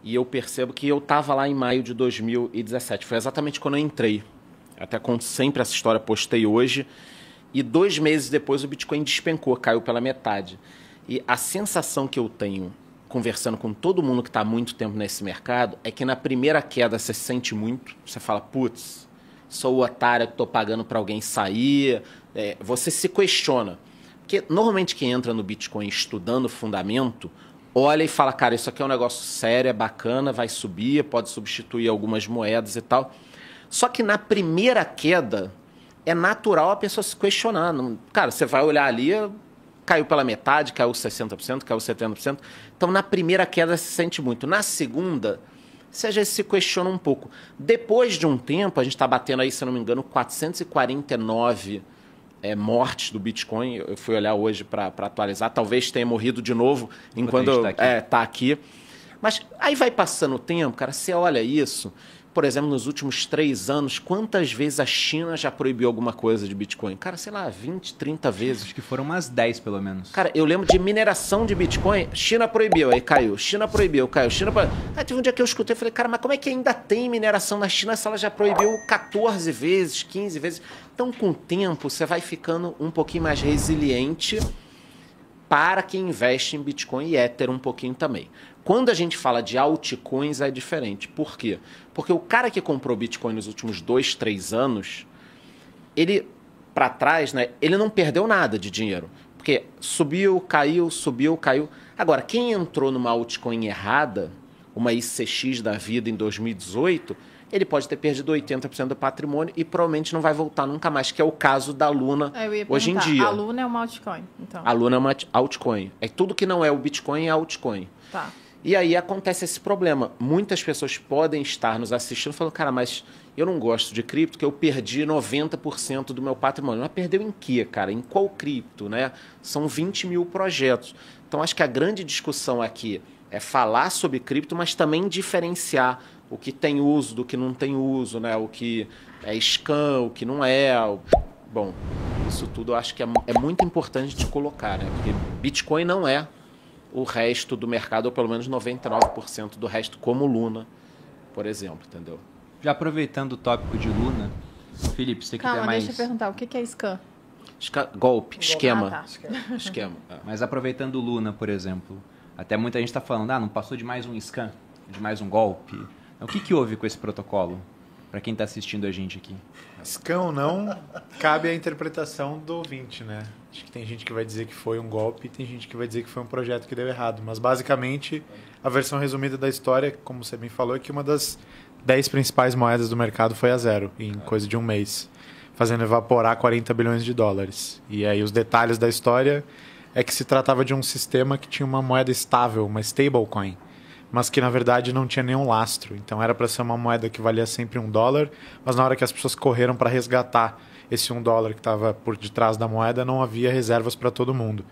E eu percebo que eu estava lá em maio de 2017. Foi exatamente quando eu entrei. Até conto sempre essa história, postei hoje. E 2 meses depois o Bitcoin despencou, caiu pela metade. E a sensação que eu tenho, conversando com todo mundo que está há muito tempo nesse mercado, é que na primeira queda você sente muito. Você fala, putz, sou o otário que estou pagando para alguém sair. Você se questiona. Porque normalmente quem entra no Bitcoin estudando fundamento, olha e fala, cara, isso aqui é um negócio sério, é bacana, vai subir, pode substituir algumas moedas e tal. Só que na primeira queda, é natural a pessoa se questionar. Cara, você vai olhar ali, caiu pela metade, caiu 60%, caiu 70%. Então, na primeira queda, se sente muito. Na segunda, você já se questiona um pouco. Depois de um tempo, a gente está batendo aí, se não me engano, 449 mortes do Bitcoin. Eu fui olhar hoje para atualizar. Talvez tenha morrido de novo enquanto está aqui. Mas aí vai passando o tempo, cara, você olha isso. Por exemplo, nos últimos 3 anos, quantas vezes a China já proibiu alguma coisa de Bitcoin? Cara, sei lá, 20, 30 vezes. Acho que foram umas 10, pelo menos. Cara, eu lembro de mineração de Bitcoin. China proibiu, aí caiu. China proibiu, caiu. China proibiu. Aí teve um dia que eu escutei e falei, cara, mas como é que ainda tem mineração na China se ela já proibiu 14 vezes, 15 vezes? Então, com o tempo, você vai ficando um pouquinho mais resiliente para quem investe em Bitcoin e Ether um pouquinho também. Quando a gente fala de altcoins é diferente. Por quê? Porque o cara que comprou Bitcoin nos últimos 2, 3 anos, ele, para trás, né, ele não perdeu nada de dinheiro. Porque subiu, caiu, subiu, caiu. Agora, quem entrou numa altcoin errada, uma ICX da vida em 2018, ele pode ter perdido 80% do patrimônio e provavelmente não vai voltar nunca mais, que é o caso da Luna hoje em dia. A Luna é uma altcoin, então. A Luna é uma altcoin. É tudo que não é o Bitcoin é altcoin. Tá. E aí acontece esse problema. Muitas pessoas podem estar nos assistindo falando, cara, mas eu não gosto de cripto, que eu perdi 90% do meu patrimônio. Mas perdeu em quê, cara? Em qual cripto, né? São 20 mil projetos. Então, acho que a grande discussão aqui é falar sobre cripto, mas também diferenciar o que tem uso do que não tem uso, né? O que é scam, o que não é. Bom, isso tudo eu acho que é muito importante de colocar, né? Porque Bitcoin não é o resto do mercado, ou pelo menos 99% do resto, como Luna, por exemplo, entendeu? Já aproveitando o tópico de Luna, Felipe, você quer mais... deixa eu perguntar, o que é scam? Golpe, esquema. Ah, tá. Esquema. Mas aproveitando o Luna, por exemplo, até muita gente está falando, não passou de mais um scam, de mais um golpe. Então, o que houve com esse protocolo? Para quem está assistindo a gente aqui. Scam ou não, cabe à interpretação do ouvinte, né? Acho que tem gente que vai dizer que foi um golpe e tem gente que vai dizer que foi um projeto que deu errado. Mas, basicamente, a versão resumida da história, como você bem falou, é que uma das 10 principais moedas do mercado foi a zero, em coisa de um mês, fazendo evaporar 40 bilhões de dólares. E aí os detalhes da história é que se tratava de um sistema que tinha uma moeda estável, uma stablecoin, mas que na verdade não tinha nenhum lastro. Então era para ser uma moeda que valia sempre $1, mas na hora que as pessoas correram para resgatar esse $1 que estava por detrás da moeda, não havia reservas para todo mundo.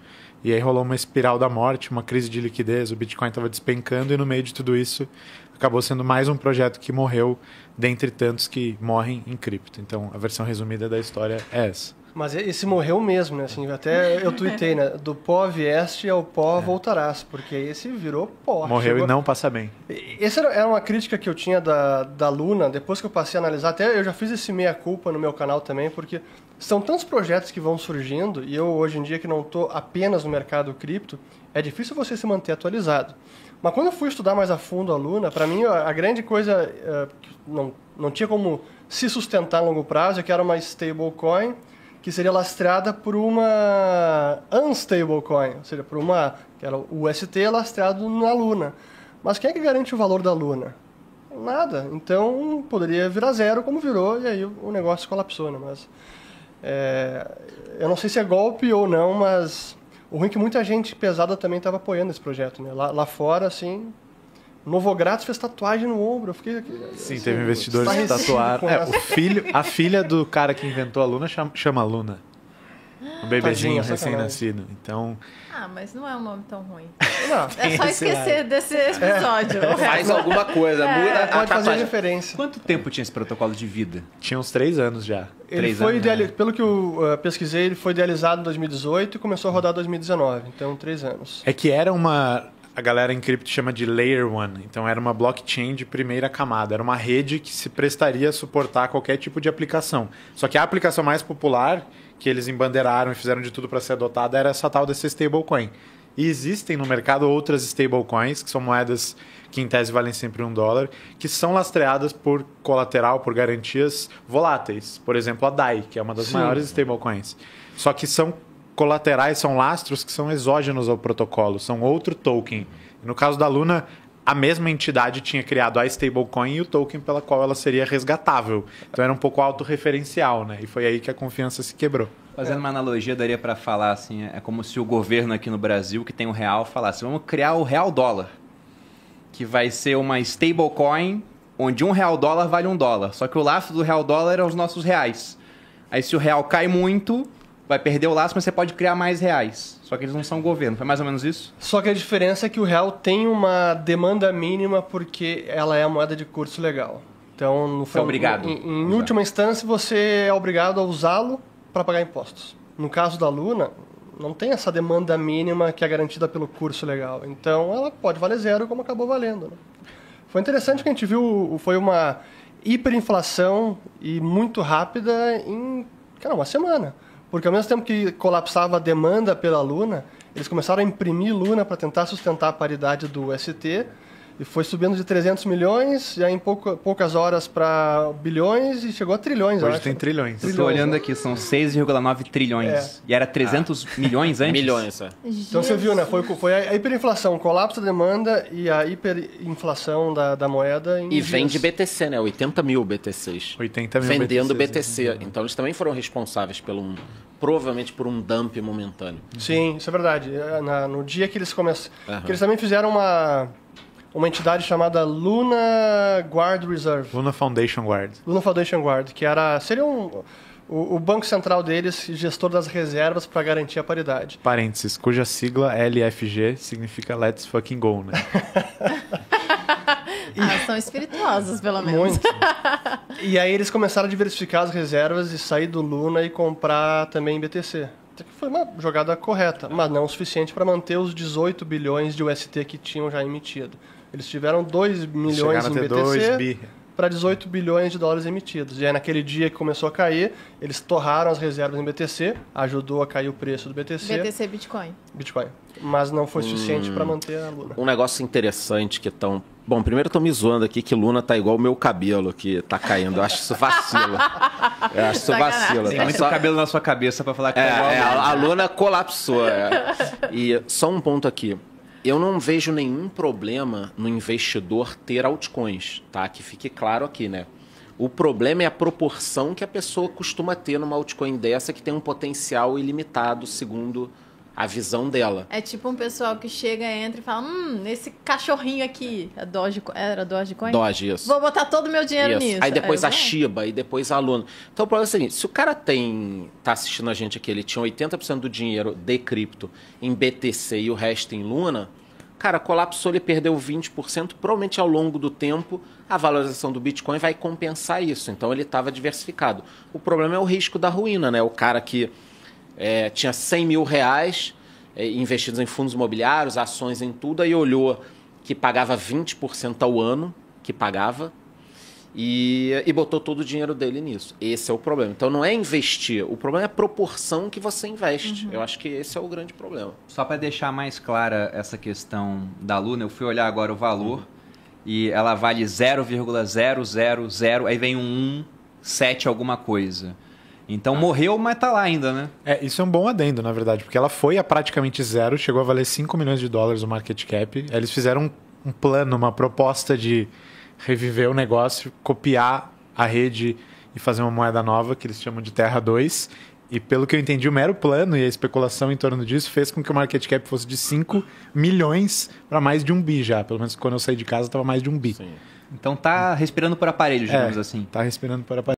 E aí rolou uma espiral da morte, uma crise de liquidez, o Bitcoin estava despencando e no meio de tudo isso acabou sendo mais um projeto que morreu dentre tantos que morrem em cripto. Então a versão resumida da história é essa. Mas esse morreu mesmo, né? Assim, até eu tuitei, né? Do pó vieste ao pó voltarás, porque esse virou pó. Morreu e não passa bem. Essa era uma crítica que eu tinha da Luna, depois que eu passei a analisar, até eu já fiz esse meia-culpa no meu canal também, porque são tantos projetos que vão surgindo, e eu hoje em dia que não estou apenas no mercado cripto, é difícil você se manter atualizado. Mas quando eu fui estudar mais a fundo a Luna, para mim a grande coisa que não tinha como se sustentar a longo prazo é que era uma stablecoin que seria lastreada por uma unstablecoin, ou seja, por uma que era o UST lastreado na Luna. Mas quem é que garante o valor da Luna? Nada. Então poderia virar zero, como virou, e aí o negócio colapsou, né? Mas eu não sei se é golpe ou não, mas o ruim é que muita gente pesada também estava apoiando esse projeto, né? Lá fora, assim, Novogratz fez tatuagem no ombro. Eu fiquei aqui, sim, assim, teve investidores que tatuaram. A filha do cara que inventou a Luna chama Luna. Um bebezinho recém-nascido. Então... Ah, mas não é um nome tão ruim. Não, é só esquecer desse episódio. Faz alguma coisa, muda a pode fazer tatuagem. referência. Quanto tempo tinha esse protocolo de vida? Tinha uns 3 anos já. Ele foi pelo que eu pesquisei, ele foi idealizado em 2018 e começou a rodar em 2019. Então, 3 anos. É que era uma... a galera em cripto chama de Layer 1. Então era uma blockchain de primeira camada. Era uma rede que se prestaria a suportar qualquer tipo de aplicação. Só que a aplicação mais popular, que eles embandeiraram e fizeram de tudo para ser adotada, era essa tal dessa stablecoin. E existem no mercado outras stablecoins, que são moedas que em tese valem sempre $1, que são lastreadas por colateral, por garantias voláteis. Por exemplo, a DAI, que é uma das maiores stablecoins. Só que são colaterais, são lastros que são exógenos ao protocolo, são outro token. No caso da Luna, a mesma entidade tinha criado a stablecoin e o token pela qual ela seria resgatável. Então era um pouco autorreferencial, né? E foi aí que a confiança se quebrou. Fazendo uma analogia, daria para falar assim, é como se o governo aqui no Brasil, que tem o real, falasse, vamos criar o real dólar, que vai ser uma stablecoin onde $1 vale $1. Só que o lastro do real dólar é os nossos reais. Aí se o real cai muito, vai perder o lastro, mas você pode criar mais reais. Só que eles não são governo. Foi mais ou menos isso? Só que a diferença é que o real tem uma demanda mínima porque ela é a moeda de curso legal. Então, no Você é obrigado. Em última instância, você é obrigado a usá-lo para pagar impostos. No caso da Luna, não tem essa demanda mínima que é garantida pelo curso legal. Então, ela pode valer zero, como acabou valendo. Né? Foi interessante que a gente viu, foi uma hiperinflação e muito rápida em uma semana. Porque ao mesmo tempo que colapsava a demanda pela Luna, eles começaram a imprimir Luna para tentar sustentar a paridade do ST, e foi subindo de 300 milhões, e aí em poucas horas para bilhões, e chegou a trilhões. Hoje tem trilhões. Estou olhando aqui, são 6,9 trilhões. E era 300 milhões antes? Milhões, é. Então você viu, né? Foi a hiperinflação, o colapso da demanda e a hiperinflação da moeda. E vende BTC, né? 80 mil BTCs. 80 mil vendendo BTCs, BTC. Então eles também foram responsáveis provavelmente por um dump momentâneo. Sim, isso é verdade. No dia que eles começaram... Que eles também fizeram uma entidade chamada Luna Guard Reserve. Luna Foundation Guard. Luna Foundation Guard, que seria o banco central deles, gestor das reservas para garantir a paridade. Parênteses, cuja sigla LFG significa Let's Fucking Go, né? São espirituosos, pelo menos. Muito. E aí eles começaram a diversificar as reservas e sair do Luna e comprar também BTC. Até que foi uma jogada correta, mas não o suficiente para manter os 18 bilhões de UST que tinham já emitido. Eles tiveram 2 milhões em BTC para 18 bilhões de dólares emitidos. E aí naquele dia que começou a cair, eles torraram as reservas em BTC, ajudou a cair o preço do BTC. BTC Bitcoin. Mas não foi suficiente para manter a Luna. Um negócio interessante que estão... Bom, primeiro estão me zoando aqui que Luna tá igual o meu cabelo, que tá caindo. Eu acho isso vacilo. Tem muito cabelo na sua cabeça para falar que tá igual a Luna colapsou. E só um ponto aqui. Eu não vejo nenhum problema no investidor ter altcoins, tá? Que fique claro aqui, né? O problema é a proporção que a pessoa costuma ter numa altcoin dessa que tem um potencial ilimitado, segundo a visão dela. É tipo um pessoal que chega, entra e fala, esse cachorrinho aqui, era Dogecoin? Doge, isso. Vou botar todo o meu dinheiro nisso. Aí depois a Shiba, e depois a Luna. Então o problema é o seguinte, se o cara tá assistindo a gente aqui, ele tinha 80% do dinheiro de cripto em BTC e o resto em Luna, cara, colapsou, ele perdeu 20%, provavelmente ao longo do tempo a valorização do Bitcoin vai compensar isso. Então ele estava diversificado. O problema é o risco da ruína, né? O cara que tinha 100 mil reais investidos em fundos imobiliários, ações, em tudo, aí olhou que pagava 20% ao ano, que pagava, e botou todo o dinheiro dele nisso. Esse é o problema. Então não é investir, o problema é a proporção que você investe. Eu acho que esse é o grande problema. Só para deixar mais clara essa questão da Luna, eu fui olhar agora o valor e ela vale 0,000, aí vem um 7 alguma coisa. Então morreu, mas tá lá ainda, né? Isso é um bom adendo, na verdade, porque ela foi a praticamente zero, chegou a valer $5 milhões o market cap. Eles fizeram um plano, uma proposta de reviver o negócio, copiar a rede e fazer uma moeda nova, que eles chamam de Terra 2. E pelo que eu entendi, o mero plano e a especulação em torno disso fez com que o market cap fosse de 5 milhões para mais de 1 bi já. Pelo menos quando eu saí de casa estava mais de 1 bi. Sim. Então tá respirando por aparelho, digamos assim. Tá respirando por aparelho.